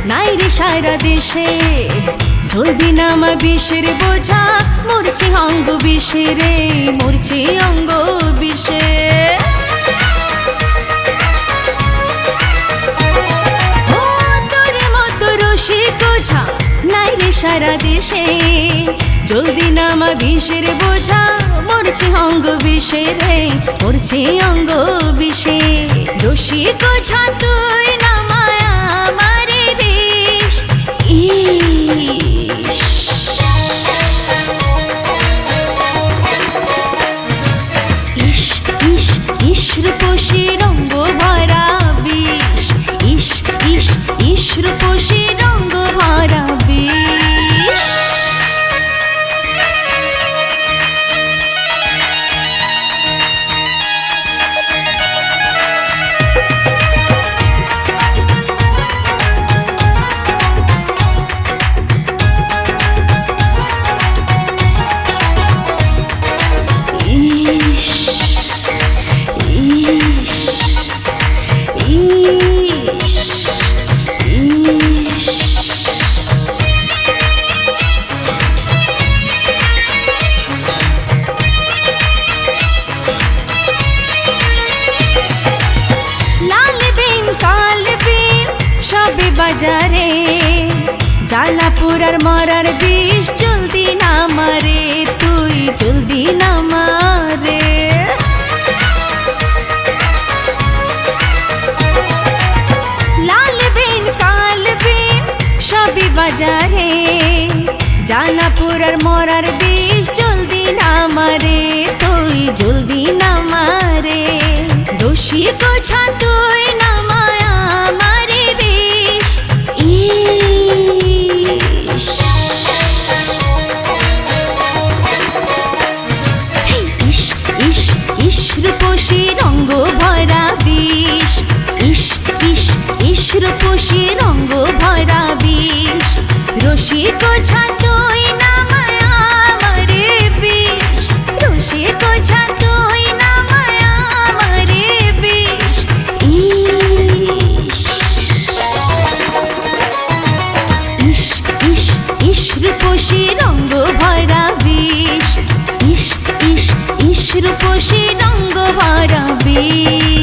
নাই রে সারা দেশে। জলদি নামা বিষের বোঝা, মরছে অঙ্গ বিষে রে, মরছে অঙ্গ বিষে। ও তোর মতো রসিক ওঝা নাই রে সারা দেশে। জলদি নামা বিষের বোঝা, মরছে অঙ্গ বিষে রে, মরছে অঙ্গ বিষে। রসিক ওঝা তুই নামায় আমারে বিষ। ইস ইস ইস ইস রূপসী রঙ্গ ভরা বিষ। ইস ইস ইস রূপসী রঙ্গ ভরা বিষ। বাজারে জালাপুরার মরার বিষ, জলদি নামারে তুই, জলদি নামারে। লাল বিন কাল বিন সবই বাজারে, জালাপুরার মরার বিষ, জলদি নামারে তুই, জলদি নামারে। রসিক ওঝা তুই নামায় আমারে বিষ। ইস ইস ইস ইস রূপসী রঙ্গ ভরা বিষ। ইস ইস ইস রূপসী রঙ্গ ভরা বিষ। রসিক ওঝা তুই নামায় আমারে বিষ। রসিক ওঝা তুই নামায় আমারে বিষ। ইস ইস ইস ইস রূপসী রঙ্গ ভরা